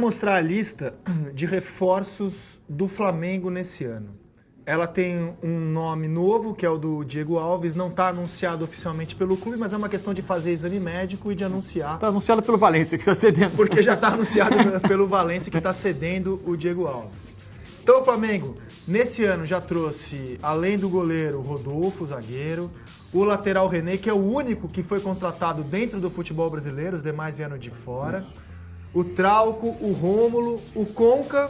Mostrar a lista de reforços do Flamengo nesse ano. Ela tem um nome novo, que é o do Diego Alves, não está anunciado oficialmente pelo clube, mas é uma questão de fazer exame médico e de anunciar. Está anunciado pelo Valência, que está cedendo. Porque já está anunciado pelo Valência, que está cedendo o Diego Alves. Então o Flamengo, nesse ano, já trouxe, além do goleiro Rodolfo, zagueiro, o lateral René, que é o único que foi contratado dentro do futebol brasileiro, os demais vieram de fora. O Trauco, o Rômulo, o Conca,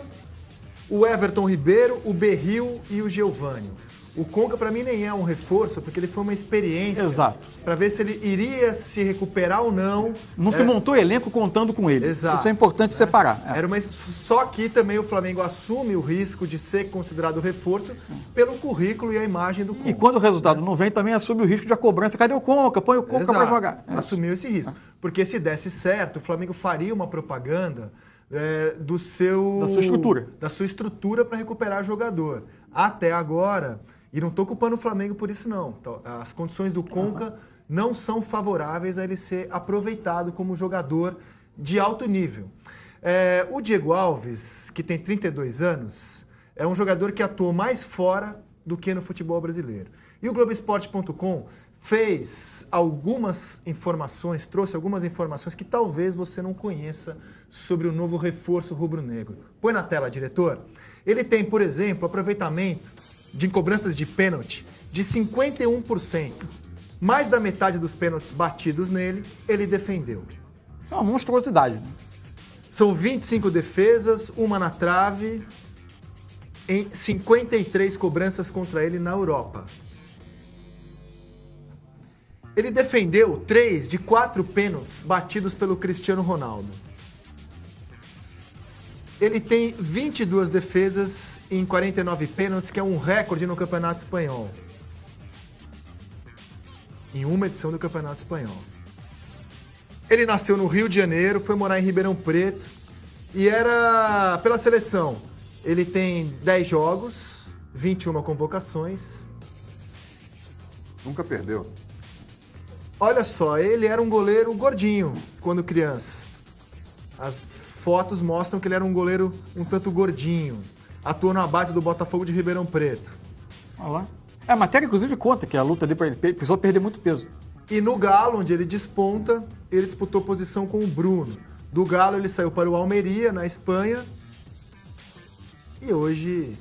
o Everton Ribeiro, o Berril e o Geovânio. O Conca, para mim, nem é um reforço, porque ele foi uma experiência. Exato. Para ver se ele iria se recuperar ou não. Não se montou elenco contando com ele. Exato. Isso é importante separar. Só que também o Flamengo assume o risco de ser considerado reforço pelo currículo e a imagem do Conca. E quando o resultado não vem, também assume o risco de a cobrança. Cadê o Conca? Põe o Conca para jogar. Assumiu esse risco. Porque se desse certo, o Flamengo faria uma propaganda da sua estrutura para recuperar jogador. Até agora, e não estou culpando o Flamengo por isso não, então, as condições do Conca não são favoráveis a ele ser aproveitado como jogador de alto nível. O Diego Alves, que tem 32 anos, é um jogador que atuou mais fora do que no futebol brasileiro. E o Globoesporte.com trouxe algumas informações que talvez você não conheça sobre o novo reforço rubro-negro. Põe na tela, diretor. Ele tem, por exemplo, aproveitamento de cobranças de pênalti de 51%. Mais da metade dos pênaltis batidos nele, ele defendeu. É uma monstruosidade, né? São 25 defesas, uma na trave, em 53 cobranças contra ele na Europa. Ele defendeu 3 de 4 pênaltis batidos pelo Cristiano Ronaldo. Ele tem 22 defesas em 49 pênaltis, que é um recorde no Campeonato Espanhol. Em uma edição do Campeonato Espanhol. Ele nasceu no Rio de Janeiro, foi morar em Ribeirão Preto e era pela seleção. Ele tem 10 jogos, 21 convocações. Nunca perdeu. Olha só, ele era um goleiro gordinho quando criança. As fotos mostram que ele era um goleiro um tanto gordinho. Atuou na base do Botafogo de Ribeirão Preto. Olha lá. A matéria, inclusive, conta que a luta dele para ele precisou perder muito peso. E no Galo, onde ele desponta, ele disputou posição com o Bruno. Do Galo, ele saiu para o Almeria, na Espanha. E hoje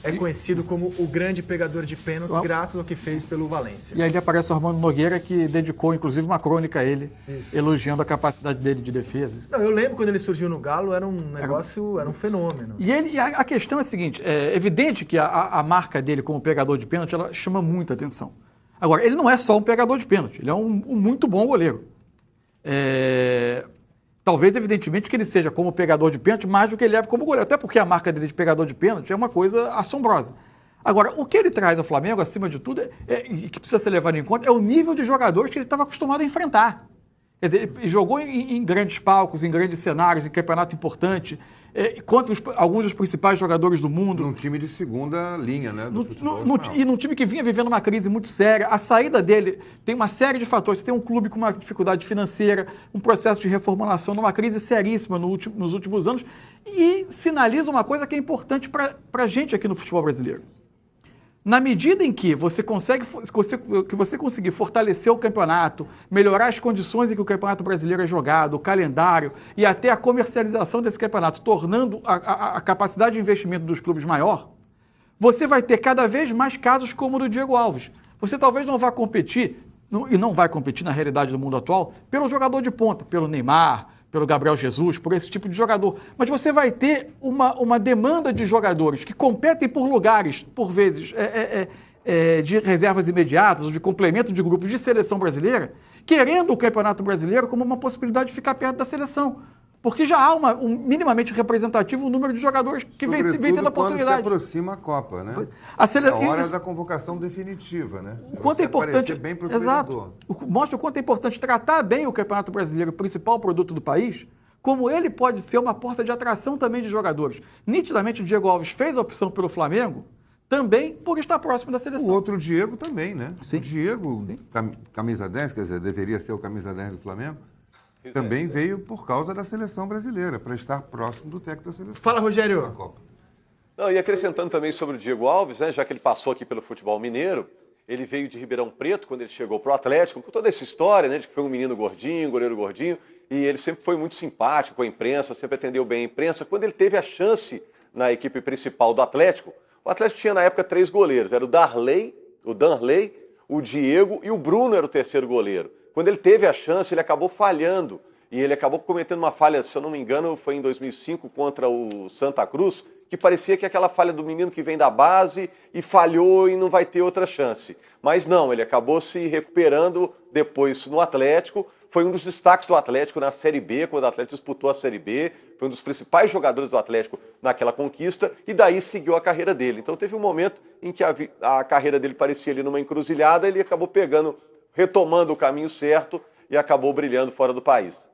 é conhecido como o grande pegador de pênaltis, graças ao que fez pelo Valência. E aí aparece o Armando Nogueira, que dedicou, inclusive, uma crônica a ele, elogiando a capacidade dele de defesa. Não, eu lembro quando ele surgiu no Galo, era um negócio, era um fenômeno. E a questão é a seguinte, é evidente que a marca dele como pegador de pênalti, ela chama muita atenção. Agora, ele não é só um pegador de pênalti, ele é um muito bom goleiro. Talvez, evidentemente, que ele seja como pegador de pênalti mais do que ele é como goleiro. Até porque a marca dele de pegador de pênalti é uma coisa assombrosa. Agora, o que ele traz ao Flamengo, acima de tudo, e que precisa ser levado em conta, é o nível de jogadores que ele estava acostumado a enfrentar. Quer dizer, ele jogou em grandes palcos, em grandes cenários, em campeonato importante, contra alguns dos principais jogadores do mundo. Num time de segunda linha, né? E num time que vinha vivendo uma crise muito séria. A saída dele tem uma série de fatores. Você tem um clube com uma dificuldade financeira, um processo de reformulação, numa crise seríssima nos últimos anos, e sinaliza uma coisa que é importante para a gente aqui no futebol brasileiro. Na medida em que você conseguir fortalecer o campeonato, melhorar as condições em que o Campeonato Brasileiro é jogado, o calendário e até a comercialização desse campeonato, tornando a capacidade de investimento dos clubes maior, você vai ter cada vez mais casos como o do Diego Alves. Você talvez não vá competir, e não vai competir na realidade do mundo atual, pelo jogador de ponta, pelo Neymar, pelo Gabriel Jesus, por esse tipo de jogador. Mas você vai ter uma demanda de jogadores que competem por lugares, por vezes, de reservas imediatas ou de complemento de grupos de seleção brasileira, querendo o Campeonato Brasileiro como uma possibilidade de ficar perto da seleção. Porque já há minimamente representativo o número de jogadores que vem tendo a oportunidade. Quando se aproxima a Copa, né? A hora da convocação definitiva, né? O quanto é importante, bem pro exato. Mostra o quanto é importante tratar bem o Campeonato Brasileiro, o principal produto do país, como ele pode ser uma porta de atração também de jogadores. Nitidamente o Diego Alves fez a opção pelo Flamengo, também por estar próximo da seleção. O outro Diego também, né? Sim. O Diego, camisa 10, quer dizer, deveria ser o camisa 10 do Flamengo. Também veio por causa da seleção brasileira, para estar próximo do técnico da seleção. Fala, Rogério. Não, e acrescentando também sobre o Diego Alves, né, já que ele passou aqui pelo futebol mineiro, ele veio de Ribeirão Preto quando ele chegou para o Atlético, com toda essa história, né, de que foi um menino gordinho, goleiro gordinho, e ele sempre foi muito simpático com a imprensa, sempre atendeu bem a imprensa. Quando ele teve a chance na equipe principal do Atlético, o Atlético tinha na época 3 goleiros, era o Danley, o Diego e o Bruno era o terceiro goleiro. Quando ele teve a chance, ele acabou falhando, e ele acabou cometendo uma falha, se eu não me engano, foi em 2005 contra o Santa Cruz, que parecia que aquela falha do menino que vem da base e falhou e não vai ter outra chance. Mas não, ele acabou se recuperando depois no Atlético, foi um dos destaques do Atlético na Série B, quando o Atlético disputou a Série B, foi um dos principais jogadores do Atlético naquela conquista, e daí seguiu a carreira dele. Então teve um momento em que a carreira dele parecia ali numa encruzilhada, ele acabou retomando o caminho certo e acabou brilhando fora do país.